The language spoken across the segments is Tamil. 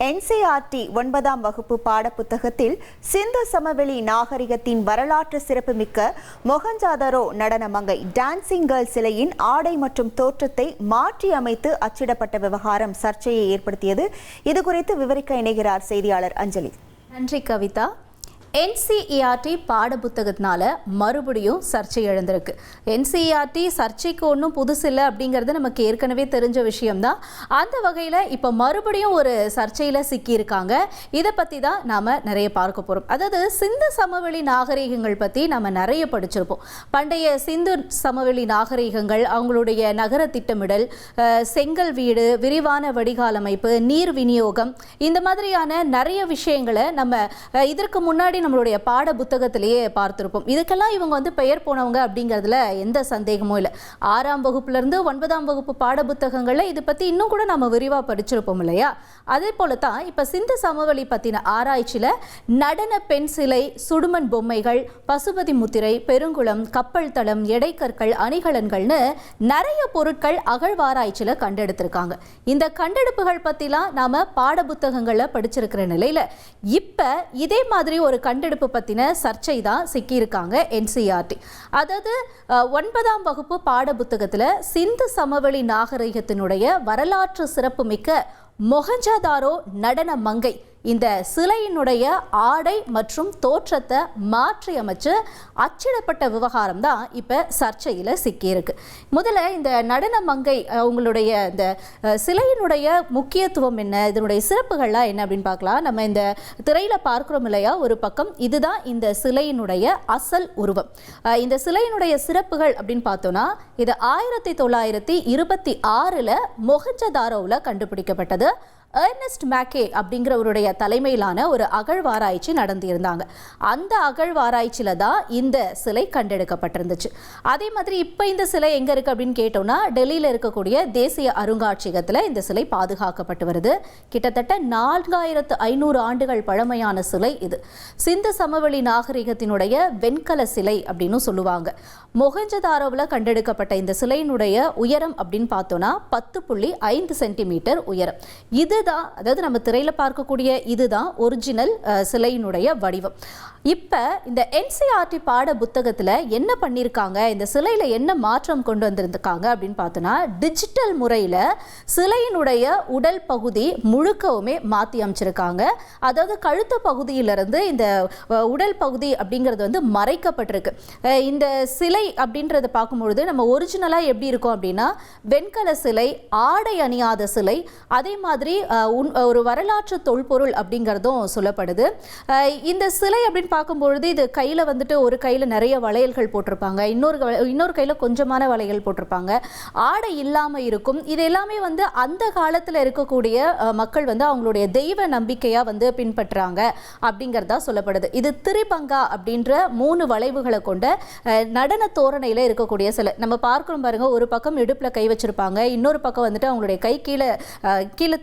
NCERT 9ஆம் வகுப்பு பாடப்புத்தகத்தில் சிந்து சமவெளி நாகரிகத்தின் வரலாற்று சிறப்புமிக்க மொஹஞ்சதாரோ நடன மங்கை டான்சிங் கேர்ள் சிலையின் ஆடை மற்றும் தோற்றத்தை மாற்றி அமைத்து அச்சிடப்பட்ட விவகாரம் சர்ச்சையை ஏற்படுத்தியது. இதுகுறித்து விவரிக்க இணைகிறார் செய்தியாளர் அஞ்சலி. நன்றி கவிதா. NCERT பாடப்புத்தகத்தினால மறுபடியும் சர்ச்சை எழுந்திருக்கு. NCERT சர்ச்சைக்கு ஒன்றும் புதுசில்லை அப்படிங்கிறது நமக்கு ஏற்கனவே தெரிஞ்ச விஷயம்தான். அந்த வகையில் இப்போ மறுபடியும் ஒரு சர்ச்சையில் சிக்கியிருக்காங்க. இதை பற்றி தான் நாம் நிறைய பார்க்க போகிறோம். அதாவது சிந்து சமவெளி நாகரிகங்கள் பற்றி நம்ம நிறைய படிச்சிருப்போம். பண்டைய சிந்து சமவெளி நாகரிகங்கள் அவங்களுடைய நகர திட்டமிடல், செங்கல் வீடு, விரிவான வடிகால் அமைப்பு, நீர் விநியோகம், இந்த மாதிரியான நிறைய விஷயங்களை நம்ம இதற்கு முன்னாடி நம்மளுடைய பாட புத்தகத்திலேயே பார்த்திருப்போம். இதுக்கெல்லாம் இவங்க பெயர் போனவங்க அப்படிங்கிறதுல எந்த சந்தேகமும் இல்லை. 6ஆம் வகுப்புலேருந்து 9ஆம் வகுப்பு பாட புத்தகங்களில் இதை பற்றி இன்னும் கூட நம்ம விரிவாக படிச்சிருப்போம் இல்லையா? அதே போல தான் இப்போ சிந்து சமவெளி பற்றின ஆராய்ச்சியில் நடன பெண் சிலை, சுடுமண் பொம்மைகள், பசுபதி முத்திரை, பெருங்குளம், கப்பல் தளம், எடைக்கற்கள், அணிகலன்கள்னு நிறைய பொருட்கள் அகழ்வாராய்ச்சியில் கண்டெடுத்திருக்காங்க. இந்த கண்டெடுப்புகள் பற்றிலாம் நாம் பாட புத்தகங்களில் படிச்சிருக்கிற நிலையில் இப்போ இதே மாதிரி ஒரு கண்டெடுப்பு பற்றின சர்ச்சை தான் சிக்கியிருக்காங்க NCERT. அதாவது 9ஆம் வகுப்பு பாட புத்தகத்தில் சிந்து சமவெளி நாகரிகத்தினுடைய வரலாற்று சிறப்புமிக்க மொஹஞ்சதாரோ நடன மங்கை இந்த சிலையினுடைய ஆடை மற்றும் தோற்றத்தை மாற்றி அமைச்சு அச்சிடப்பட்ட விவகாரம் தான் இப்போ சர்ச்சையில் சிக்கியிருக்கு. முதல்ல இந்த நடன மங்கை அவங்களுடைய இந்த சிலையினுடைய முக்கியத்துவம் என்ன, இதனுடைய சிறப்புகள்லாம் என்ன அப்படின்னு பார்க்கலாம். நம்ம இந்த திரையில் பார்க்குறோம் இல்லையா, ஒரு பக்கம் இதுதான் இந்த சிலையினுடைய அசல் உருவம். இந்த சிலையினுடைய சிறப்புகள் அப்படின்னு பார்த்தோன்னா, இது 1926 மொஹஞ்சதாரோவில் கண்டுபிடிக்கப்பட்டது. எர்னஸ்ட் மேக்கே அப்படிங்கிறவருடைய தலைமையிலான ஒரு அகழ்வாராய்ச்சி நடந்திருந்தாங்க. அந்த அகழ்வாராய்ச்சியில தான் இந்த சிலை கண்டெடுக்கப்பட்டிருந்துச்சு. அதே மாதிரி இப்போ இந்த சிலை எங்கே இருக்குது அப்படின்னு கேட்டோம்னா, டெல்லியில் இருக்கக்கூடிய தேசிய அருங்காட்சியகத்தில் இந்த சிலை பாதுகாக்கப்பட்டு வருது. கிட்டத்தட்ட 4500 ஆண்டுகள் பழமையான சிலை இது. சிந்து சமவெளி நாகரிகத்தினுடைய வெண்கல சிலை அப்படின்னு சொல்லுவாங்க. மொஹஞ்சதாரோவில் கண்டெடுக்கப்பட்ட இந்த சிலையினுடைய உயரம் அப்படின்னு பார்த்தோன்னா 10.5 சென்டிமீட்டர் உயரம். இதுதான், அதாவது நம்ம திரையில் பார்க்கக்கூடிய இதுதான் ஒரிஜினல் சிலையினுடைய வடிவம். இப்போ இந்த NCERT பாட புத்தகத்தில் என்ன பண்ணியிருக்காங்க, இந்த சிலையில் என்ன மாற்றம் கொண்டு வந்திருக்காங்க அப்படின்னு பார்த்தோன்னா, டிஜிட்டல் முறையில் சிலையினுடைய உடல் பகுதி முழுக்கவுமே மாற்றி அமைச்சிருக்காங்க. அதாவது கழுத்து பகுதியிலிருந்து இந்த உடல் பகுதி அப்படிங்கிறது மறைக்கப்பட்டிருக்கு. இந்த சிலை அப்படின்றத பார்க்கும்பொழுது நம்ம ஒரிஜினலாக எப்படி இருக்கும் அப்படின்னா, வெண்கல சிலை, ஆடை அணியாத சிலை, அதே மாதிரி ஒரு வரலாற்று தொல்பொருள் அப்படிங்கிறதும் சொல்லப்படுது. இந்த சிலை அப்படின்னு பார்க்கும்பொழுது இது கையில் ஒரு கையில் நிறைய வளையல்கள் போட்டிருப்பாங்க, இன்னொரு கையில் கொஞ்சமான வளையல் போட்டிருப்பாங்க, ஆடை இல்லாமல் இருக்கும். இது எல்லாமே அந்த காலத்தில் இருக்கக்கூடிய மக்கள் அவங்களுடைய தெய்வ நம்பிக்கையாக பின்பற்றுறாங்க அப்படிங்கிறதா சொல்லப்படுது. இது திரிபங்கா அப்படின்ற 3 வளைவுகளை கொண்ட நடன தோரணையில் இருக்கக்கூடிய சிலை. நம்ம பார்க்கிறோம் பாருங்க, ஒரு பக்கம் இடுப்பில் கை வச்சிருப்பாங்க, இன்னொரு பக்கம் அவங்களுடைய கை கீழே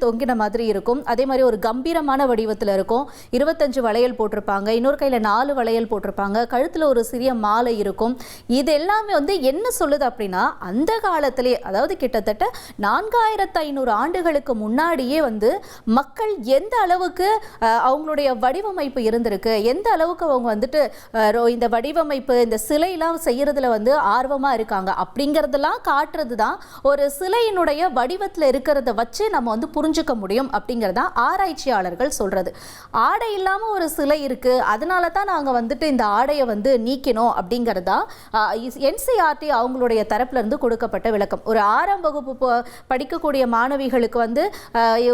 தொங்கின மாதிரி இருக்கும். அதே மாதிரி ஒரு கம்பீரமான வடிவத்தில் இருக்கும். 25 வளையல் போட்டிருப்பாங்க, இன்னொரு கையில் 4 வளையல் போட்டிருப்பாங்க, கழுத்தில் ஒரு சிறிய மாலை இருக்கும். இது எல்லாமே என்ன சொல்லுது அப்படின்னா, அந்த காலத்திலே, அதாவது கிட்டத்தட்ட 4500 ஆண்டுகளுக்கு முன்னாடியே மக்கள் எந்த அளவுக்கு அவங்களுடைய வடிவமைப்பு இருந்திருக்கு, எந்த அளவுக்கு அவங்க இந்த வடிவமைப்பு, இந்த சிலையெல்லாம் செய்யறதுல ஆர்வமாக இருக்காங்க அப்படிங்கிறதெல்லாம் காட்டுறது தான் ஒரு சிலையினுடைய வடிவத்தில் இருக்கிறத வச்சு நம்ம புரிஞ்சுக்க முடியும் அப்படிங்கிறதா ஆராய்ச்சியாளர்கள் சொல்றது. ஆடை இல்லாமல் ஒரு சிலை இருக்கு, அதனால தான் நாங்கள் இந்த ஆடையை நீக்கணும் அப்படிங்கிறதா NCERT அவங்களுடைய தரப்புல இருந்து கொடுக்கப்பட்ட விளக்கம். ஒரு 6ஆம் வகுப்பு படிக்கக்கூடிய மாணவிகளுக்கு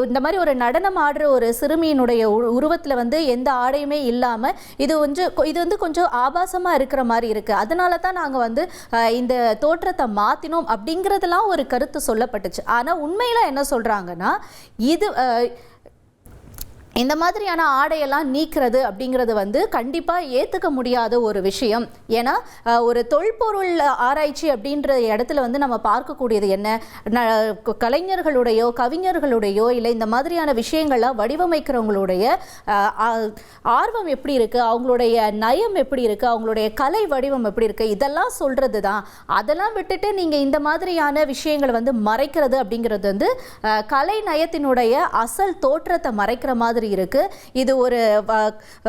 இந்த மாதிரி ஒரு நடனம் ஆடுற ஒரு சிறுமியினுடைய உருவத்தில் எந்த ஆடையுமே இல்லாமல் இது கொஞ்சம் ஆபாசமாக இருக்கிற மாதிரி இருக்கு, அதனால தான் நாங்கள் இந்த தோற்றத்தை மாற்றினோம் அப்படிங்கிறதெல்லாம் ஒரு கருத்து சொல்லப்பட்டுச்சு. ஆனால் உண்மையில் என்ன சொல்கிறாங்கன்னா, இது இந்த மாதிரியான ஆடையெல்லாம் நீக்கிறது அப்படிங்கிறது வந்து கண்டிப்பாக ஏற்றுக்க முடியாத ஒரு விஷயம். ஏன்னா ஒரு தொல்பொருள் ஆராய்ச்சி அப்படின்ற இடத்துல வந்து நம்ம பார்க்கக்கூடியது என்ன, கலைஞர்களுடையோ கவிஞர்களுடையோ இல்லை இந்த மாதிரியான விஷயங்கள்லாம் வடிவமைக்கிறவங்களுடைய ஆர்வம் எப்படி இருக்குது, அவங்களுடைய நயம் எப்படி இருக்குது, அவங்களுடைய கலை வடிவம் எப்படி இருக்குது, இதெல்லாம் சொல்கிறது தான். அதெல்லாம் விட்டுட்டு நீங்கள் இந்த மாதிரியான விஷயங்களை வந்து மறைக்கிறது அப்படிங்கிறது வந்து கலை நயத்தினுடைய அசல் தோற்றத்தை மறைக்கிற மாதிரி இருக்கு. இது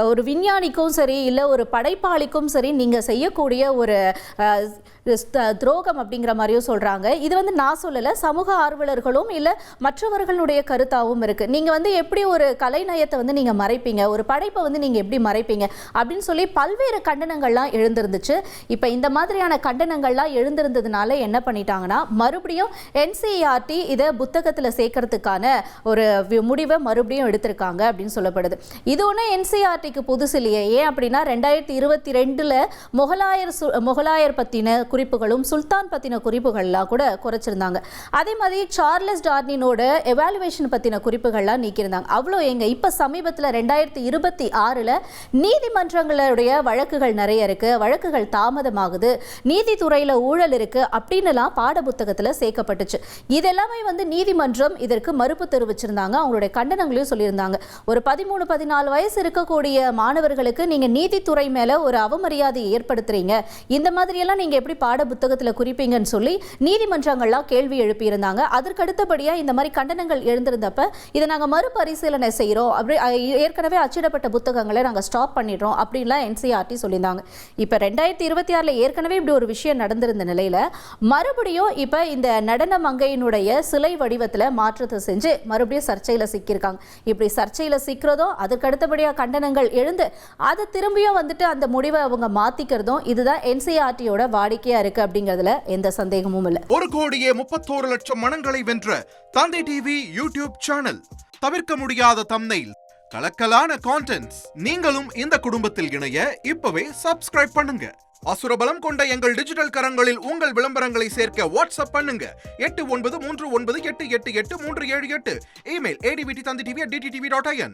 ஒரு விஞ்ஞானிக்கும் சரி இல்லை ஒரு படைப்பாளிக்கும் சரி நீங்க செய்யக்கூடிய ஒரு துரோகம் அப்படிங்கிற மாதிரியும் சொல்றாங்க. இது வந்து நான் சொல்லலை, சமூக ஆர்வலர்களும் இல்லை மற்றவர்களுடைய கருத்தாகவும் இருக்கு. நீங்க வந்து எப்படி ஒரு கலை நயத்தை வந்து நீங்க மறைப்பீங்க, ஒரு படைப்பை வந்து நீங்க எப்படி மறைப்பீங்க அப்படின்னு சொல்லி பல்வேறு கண்டனங்கள்லாம் எழுந்திருந்துச்சு. இப்போ இந்த மாதிரியான கண்டனங்கள்லாம் எழுந்திருந்ததுனால என்ன பண்ணிட்டாங்கன்னா மறுபடியும் NCERT இதை புத்தகத்தில் சேர்க்கறதுக்கான ஒரு முடிவை மறுபடியும் எடுத்திருக்காங்க அப்படின்னு சொல்லப்படுது. இது ஒன்று NCERTக்கு புதுசு இல்லையே. ஏன் அப்படின்னா 2022 முகலாயர் பத்தின குறிப்புகளும் சுல்தான் பத்தின குறிப்புகள்லாம் கூட குறைச்சிருந்தாங்க. அதே மாதிரி சார்லஸ் டார்வினோட எவாலுவேஷன் பத்தின குறிப்புகள்லாம் நீக்கியிருந்தாங்க. அவ்வளோ எங்க இப்போ சமீபத்தில் 2026 நீதிமன்றங்களுடைய வழக்குகள் நிறைய இருக்கு, வழக்குகள் தாமதமாகுது, நீதித்துறையில் ஊழல் இருக்கு அப்படின்னுலாம் பாட புத்தகத்தில் சேர்க்கப்பட்டுச்சு. இதெல்லாமே வந்து நீதிமன்றம் இதற்கு மறுப்பு தெரிவிச்சிருந்தாங்க, அவங்களுடைய கண்டனங்களையும் சொல்லியிருந்தாங்க. ஒரு 13-14 வயசு இருக்கக்கூடிய மாணவர்களுக்கு நீங்க நீதித்துறை மேல ஒரு அவமரியாதை ஏற்படுத்துறீங்க, இந்த மாதிரியெல்லாம் நீங்க எப்படி பாட புத்தகத்தில் குறிப்பீங்கன்னு சொல்லி நீதிமன்றங்கள்லாம் கேள்வி எழுப்பியிருந்தாங்க. அதற்கு அடுத்தபடியா இந்த மாதிரி கண்டனங்கள் எழுந்திருந்தப்ப இதை நாங்கள் மறுபரிசீலனை செய்கிறோம், அப்படி ஏற்கனவே அச்சிடப்பட்ட புத்தகங்களை நாங்கள் ஸ்டாப் பண்ணிடுறோம் அப்படின்லாம் NCERT சொல்லியிருந்தாங்க. இப்போ 2026 ஏற்கனவே இப்படி ஒரு விஷயம் நடந்திருந்த நிலையில மறுபடியும் இப்போ இந்த நடன மங்கையினுடைய சிலை வடிவத்தில் மாற்றத்தை செஞ்சு மறுபடியும் சர்ச்சையில் சிக்கியிருக்காங்க. இப்படி சர்ச்சையில் சிக்கிறதும் அதற்கு அடுத்தபடியாக கண்டனங்கள் எழுந்து அதை திரும்பியும் வந்துட்டு அந்த முடிவை அவங்க மாத்திக்கிறதும் இதுதான் NCERTயோட வாடிக்கையா இருக்கு அப்படிங்கிறதுல எந்த சந்தேகமும் இல்லை. 1,31,00,000 மனங்களை வென்ற தந்தை டிவி யூடியூப் சேனல். தவிர்க்க முடியாத தம்ப்நெயில், கலக்கலான கான்டென்ட்ஸ். நீங்களும் இந்த குடும்பத்தில் இணைய இப்பவே சப்ஸ்கிரைப் பண்ணுங்க. அசுரபலம் கொண்ட எங்கள் டிஜிட்டல் கரங்களில் உங்கள் விளம்பரங்களை சேர்க்க வாட்ஸ்அப் பண்ணுங்க 8939888838. Email advttv@dttv.in.